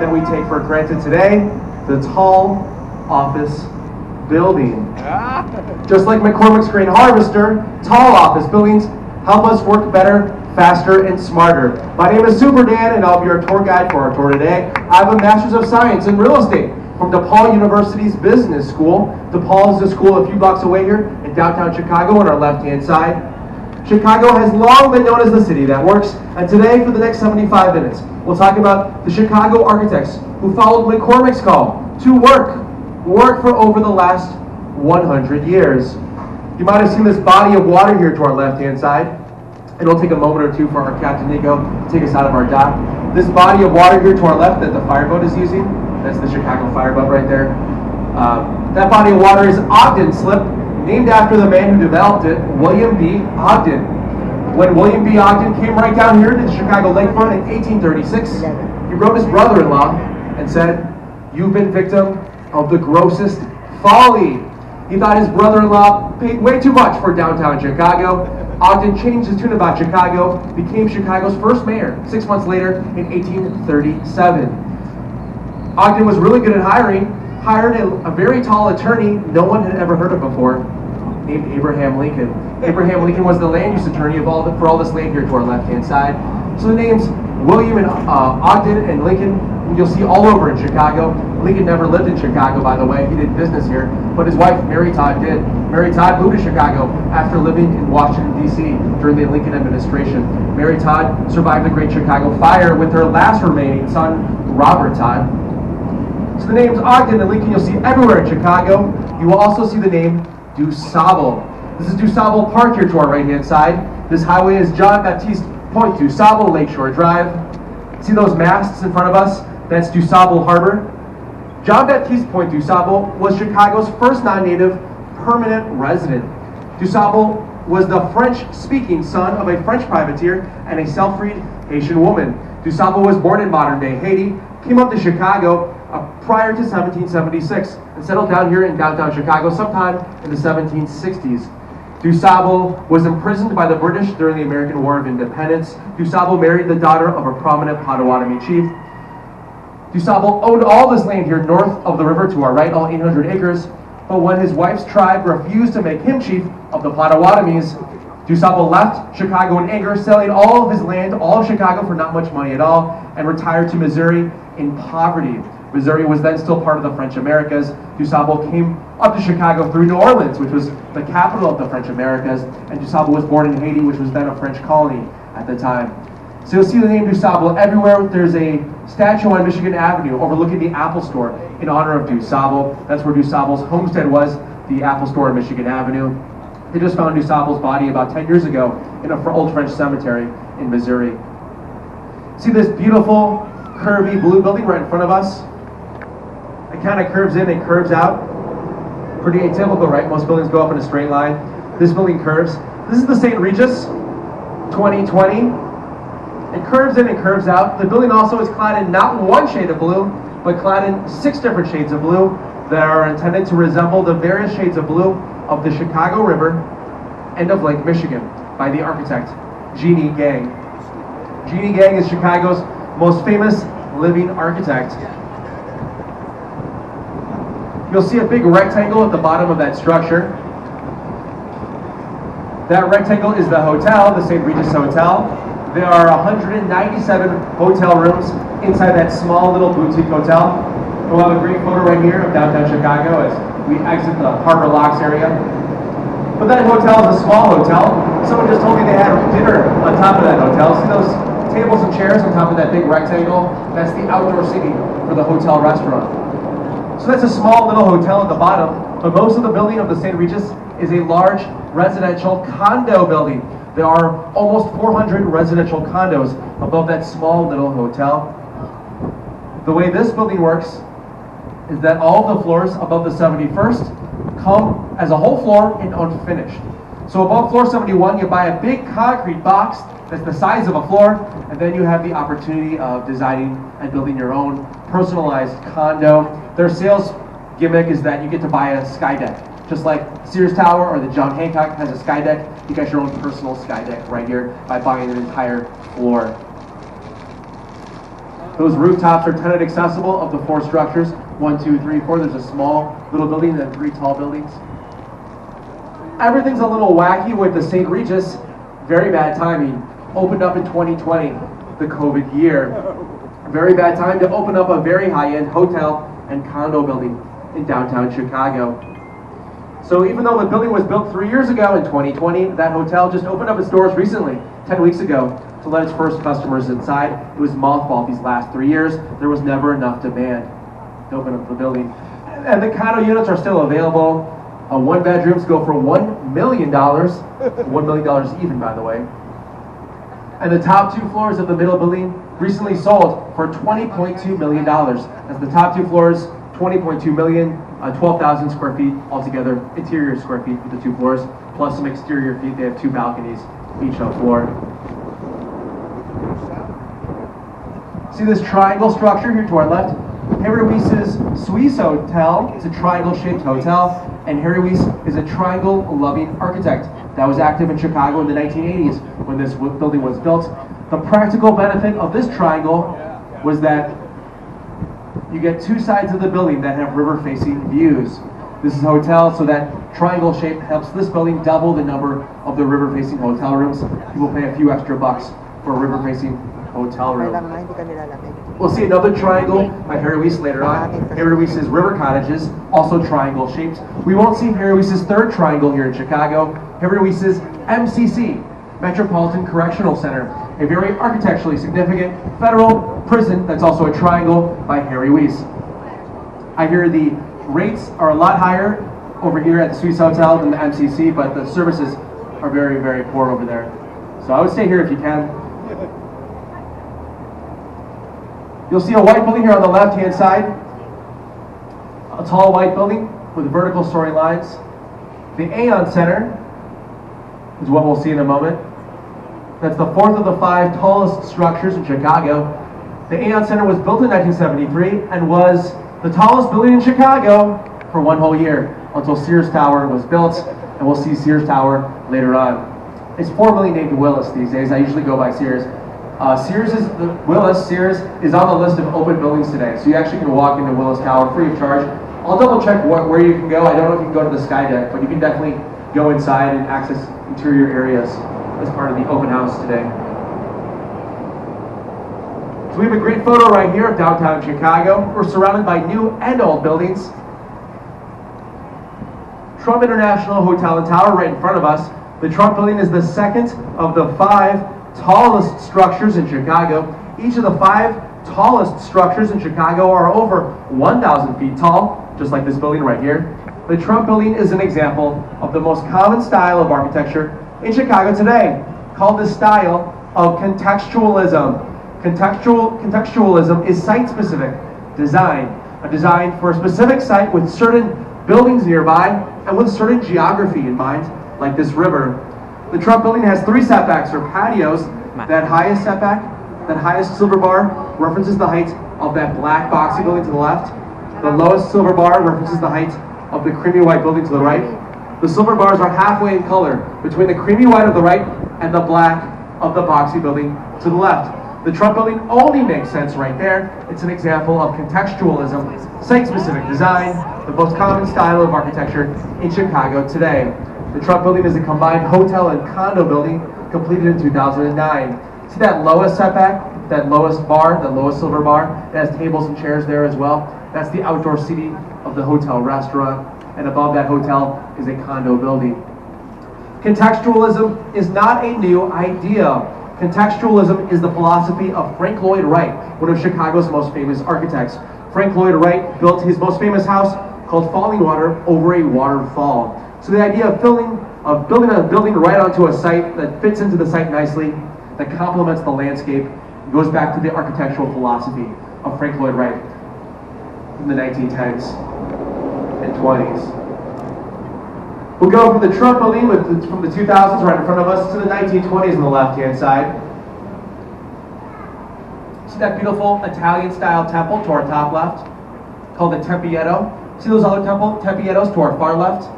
that we take for granted today, the tall office building. Just like McCormick's Grain Harvester, tall office buildings help us work better, faster, and smarter. My name is Super Dan, and I'll be your tour guide for our tour today. I have a Master's of Science in Real Estate from DePaul University's Business School. DePaul is a school a few blocks away here in downtown Chicago on our left-hand side. Chicago has long been known as the city that works, and today, for the next 75 minutes, we'll talk about the Chicago architects who followed McCormick's call to work for over the last 100 years. You might have seen this body of water here to our left-hand side. It'll take a moment or two for our Captain Nico to take us out of our dock. This body of water here to our left that the fireboat is using, that's the Chicago fireboat right there. That body of water is Ogden Slip, named after the man who developed it, William B. Ogden. When William B. Ogden came right down here to the Chicago lakefront in 1836, he wrote his brother-in-law and said, "You've been victim of the grossest folly." He thought his brother-in-law paid way too much for downtown Chicago. Ogden changed his tune about Chicago, became Chicago's first mayor 6 months later in 1837. Ogden was really good at hiring, hired a very tall attorney no one had ever heard of before, named Abraham Lincoln. Abraham Lincoln was the land use attorney for all this land here to our left-hand side. So the names William and Ogden and Lincoln, you'll see all over in Chicago. Lincoln never lived in Chicago, by the way. He did business here, but his wife, Mary Todd, did. Mary Todd moved to Chicago after living in Washington, D.C. during the Lincoln administration. Mary Todd survived the Great Chicago Fire with her last remaining son, Robert Todd. So the names Ogden and Lincoln you'll see everywhere in Chicago. You will also see the name DuSable. This is DuSable Park here to our right-hand side. This highway is John Baptiste Point DuSable Lakeshore Drive. See those masts in front of us? That's DuSable Harbor. John Baptiste Point DuSable was Chicago's first non-native permanent resident. DuSable was the French-speaking son of a French privateer and a self-freed Haitian woman. DuSable was born in modern-day Haiti, came up to Chicago prior to 1776, and settled down here in downtown Chicago sometime in the 1760s. DuSable was imprisoned by the British during the American War of Independence. DuSable married the daughter of a prominent Potawatomi chief. DuSable owned all this land here north of the river to our right, all 800 acres, but when his wife's tribe refused to make him chief of the Potawatomis, DuSable left Chicago in anger, selling all of his land, all of Chicago for not much money at all, and retired to Missouri in poverty. Missouri was then still part of the French Americas. DuSable came up to Chicago through New Orleans, which was the capital of the French Americas, and DuSable was born in Haiti, which was then a French colony at the time. So you'll see the name DuSable everywhere. There's a statue on Michigan Avenue overlooking the Apple Store in honor of DuSable. That's where DuSable's homestead was, the Apple Store on Michigan Avenue. They just found DuSable's body about 10 years ago in an old French cemetery in Missouri. See this beautiful, curvy blue building right in front of us? It kind of curves in and curves out. Pretty atypical, right? Most buildings go up in a straight line. This building curves. This is the St. Regis 2020. It curves in and curves out. The building also is clad in not one shade of blue, but clad in 6 different shades of blue that are intended to resemble the various shades of blue of the Chicago River and of Lake Michigan by the architect, Jeannie Gang. Jeannie Gang is Chicago's most famous living architect. You'll see a big rectangle at the bottom of that structure. That rectangle is the hotel, the St. Regis Hotel. There are 197 hotel rooms inside that small little boutique hotel. We'll have a great photo right here of downtown Chicago as we exit the Harbor Locks area. But that hotel is a small hotel. Someone just told me they had dinner on top of that hotel. See those tables and chairs on top of that big rectangle? That's the outdoor seating for the hotel restaurant. So that's a small little hotel at the bottom, but most of the building of the St. Regis is a large residential condo building. There are almost 400 residential condos above that small little hotel. The way this building works is that all the floors above the 71st come as a whole floor and unfinished. So above floor 71, you buy a big concrete box that's the size of a floor, and then you have the opportunity of designing and building your own personalized condo. Their sales gimmick is that you get to buy a sky deck. Just like Sears Tower or the John Hancock has a sky deck, you got your own personal sky deck right here by buying an entire floor. Those rooftops are tenant accessible of the 4 structures. 1, 2, 3, 4. There's a small little building and then 3 tall buildings. Everything's a little wacky with the St. Regis. Very bad timing. Opened up in 2020, the COVID year. Very bad time to open up a very high-end hotel and condo building in downtown Chicago. So even though the building was built 3 years ago in 2020, that hotel just opened up its doors recently, 10 weeks ago, to let its first customers inside. It was mothballed these last 3 years. There was never enough demand to open up the building. And the condo units are still available. 1 bedrooms go for $1 million. $1 million even, by the way. And the top 2 floors of the middle building recently sold for $20.2 million. As the top 2 floors, $20.2 million, 12,000 square feet altogether, interior square feet for the 2 floors, plus some exterior feet. They have 2 balconies each on floor. See this triangle structure here to our left? Harry Weiss's Suisse Hotel is a triangle-shaped hotel, and Harry Weiss is a triangle-loving architect that was active in Chicago in the 1980s when this building was built. The practical benefit of this triangle was that you get 2 sides of the building that have river-facing views. This is a hotel, so that triangle shape helps this building double the number of the river-facing hotel rooms. People pay a few extra bucks for a river-facing hotel room. We'll see another triangle by Harry Weiss later on. Harry Weiss's River Cottages, also triangle-shaped. We won't see Harry Weiss's 3rd triangle here in Chicago. Harry Weiss's MCC, Metropolitan Correctional Center, a very architecturally significant federal prison that's also a triangle by Harry Weiss. I hear the rates are a lot higher over here at the Suisse Hotel than the MCC, but the services are very, very poor over there. So I would stay here if you can. You'll see a white building here on the left-hand side. A tall white building with vertical story lines. The Aon Center is what we'll see in a moment. That's the 4th of the 5 tallest structures in Chicago. The Aon Center was built in 1973 and was the tallest building in Chicago for 1 whole year until Sears Tower was built, and we'll see Sears Tower later on. It's formally named Willis these days. I usually go by Sears. Sears is on the list of open buildings today, so you actually can walk into Willis Tower free of charge. I'll double check where you can go. I don't know if you can go to the sky deck, but you can definitely go inside and access interior areas as part of the open house today. So we have a great photo right here of downtown Chicago. We're surrounded by new and old buildings. Trump International Hotel and Tower right in front of us. The Trump Building is the 2nd of the 5 tallest structures in Chicago. Each of the 5 tallest structures in Chicago are over 1,000 feet tall, just like this building right here. The Trump Building is an example of the most common style of architecture in Chicago today, called the style of contextualism. Contextualism is site-specific design, a design for a specific site with certain buildings nearby and with certain geography in mind, like this river. The Trump Building has 3 setbacks or patios. That highest setback, that highest silver bar, references the height of that black boxy building to the left. The lowest silver bar references the height of the creamy white building to the right. The silver bars are halfway in color between the creamy white of the right and the black of the boxy building to the left. The Trump Building only makes sense right there. It's an example of contextualism, site-specific design, the most common style of architecture in Chicago today. The Trump Building is a combined hotel and condo building completed in 2009. See that lowest setback, that lowest bar, that lowest silver bar? It has tables and chairs there as well. That's the outdoor seating of the hotel restaurant. And above that hotel is a condo building. Contextualism is not a new idea. Contextualism is the philosophy of Frank Lloyd Wright, one of Chicago's most famous architects. Frank Lloyd Wright built his most famous house called Falling Water over a waterfall. So the idea of building a building right onto a site that fits into the site nicely, that complements the landscape, goes back to the architectural philosophy of Frank Lloyd Wright from the 1910s and 20s. We'll go from the Trump Building from the 2000s right in front of us to the 1920s on the left-hand side. See that beautiful Italian-style temple to our top left, called the Tempietto. See those other Tempiettos to our far left?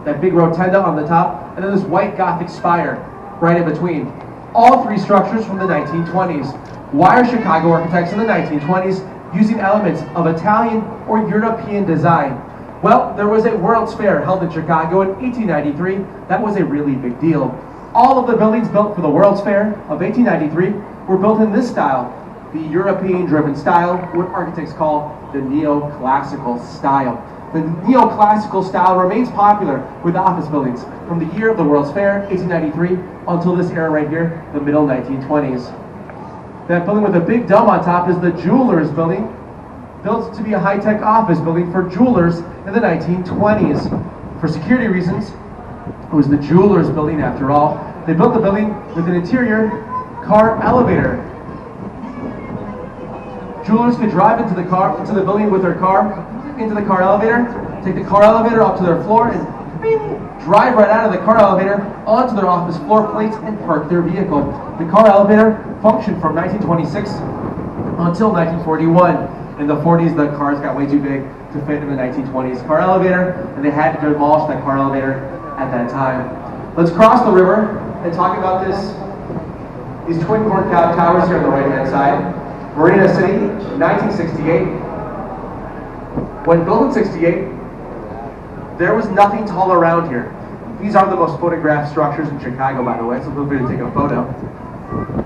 That big rotunda on the top, and then this white Gothic spire right in between. All 3 structures from the 1920s. Why are Chicago architects in the 1920s using elements of Italian or European design? Well, there was a World's Fair held in Chicago in 1893. That was a really big deal. All of the buildings built for the World's Fair of 1893 were built in this style, the European-driven style, what architects call the neoclassical style. The neoclassical style remains popular with office buildings from the year of the World's Fair, 1893, until this era right here, the middle 1920s. That building with a big dome on top is the Jewelers Building, built to be a high-tech office building for jewelers in the 1920s. For security reasons, it was the Jewelers Building after all. They built the building with an interior car elevator. Jewelers could drive into the building with their car, into the car elevator, take the car elevator up to their floor, and drive right out of the car elevator onto their office floor plates and park their vehicle. The car elevator functioned from 1926 until 1941. In the 40s, the cars got way too big to fit in the 1920s car elevator, and they had to demolish that car elevator at that time. Let's cross the river and talk about these twin corn cob towers here on the right-hand side. Marina City, 1968. When built in 68, there was nothing tall around here. These are the most photographed structures in Chicago, by the way, so feel free to take a photo.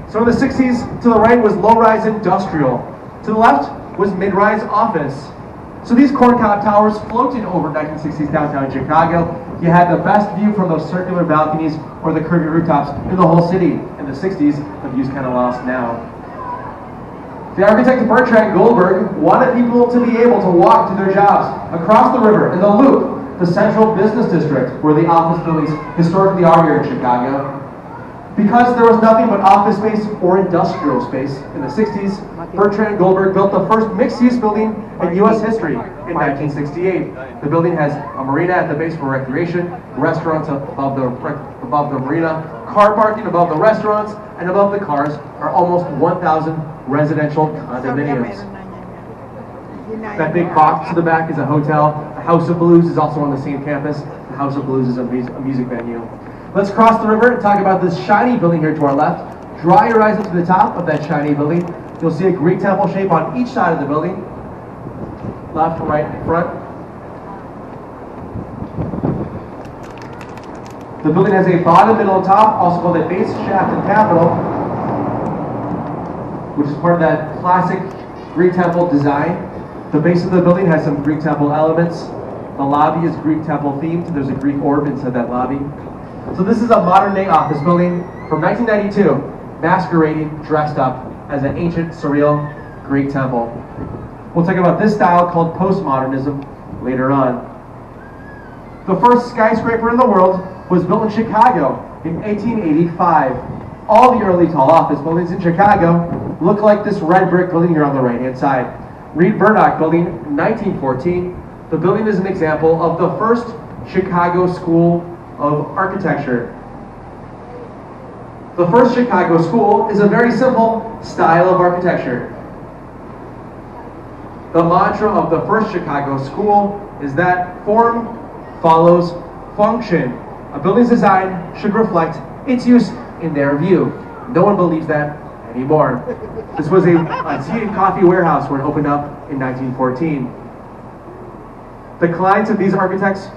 So in the 60s, to the right was low-rise industrial. To the left was mid-rise office. So these corncob towers floated over 1960s downtown Chicago. You had the best view from those circular balconies or the curvy rooftops in the whole city. In the 60s, the view's kind of lost now. The architect Bertrand Goldberg wanted people to be able to walk to their jobs across the river in the Loop, the central business district where the office buildings historically are here in Chicago. Because there was nothing but office space or industrial space in the 60s, Bertrand Goldberg built the first mixed-use building in U.S. history in 1968. The building has a marina at the base for recreation, restaurants above the marina, car parking above the restaurants, and above the cars are almost 1,000 residential condominiums. That big box to the back is a hotel. The House of Blues is also on the same campus. The House of Blues is a music venue. Let's cross the river and talk about this shiny building here to our left. Draw your eyes up to the top of that shiny building. You'll see a Greek temple shape on each side of the building. Left, right, and front. The building has a bottom, middle, and top, also called a base, shaft, and capital, which is part of that classic Greek temple design. The base of the building has some Greek temple elements. The lobby is Greek temple themed. There's a Greek orb inside that lobby. So this is a modern day office building from 1992, masquerading, dressed up as an ancient, surreal Greek temple. We'll talk about this style called postmodernism later on. The first skyscraper in the world was built in Chicago in 1885. All the early tall office buildings in Chicago look like this red brick building here on the right-hand side. Reed Burdock Building, 1914. The building is an example of the first Chicago School of Architecture. The first Chicago school is a very simple style of architecture. The mantra of the first Chicago school is that form follows function. A building's design should reflect its use in their view. No one believes that anymore. This was a tea and coffee warehouse when it opened up in 1914. The clients of these architects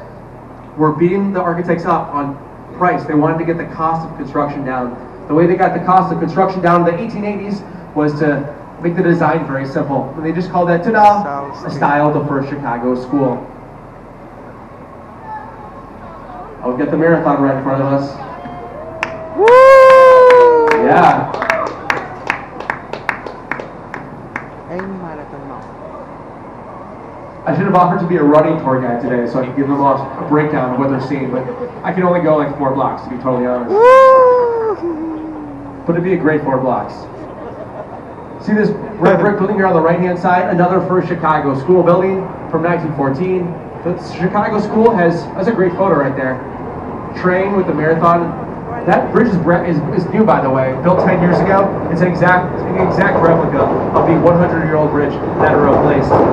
were beating the architects up on price. They wanted to get the cost of construction down. The way they got the cost of construction down in the 1880s was to make the design very simple. And they just called that, ta-da, a style of the first Chicago school. I'll get the marathon right in front of us. Woo! Yeah. I should have offered to be a running tour guide today so I could give them a breakdown of what they're seeing, but I can only go like 4 blocks, to be totally honest. But it'd be a great 4 blocks. See this red brick building here on the right-hand side? Another first Chicago school building from 1914. The Chicago school has, that's a great photo right there. Train with the marathon. That bridge is new, by the way, built 10 years ago. It's an exact replica of the 100-year-old bridge that are replaced.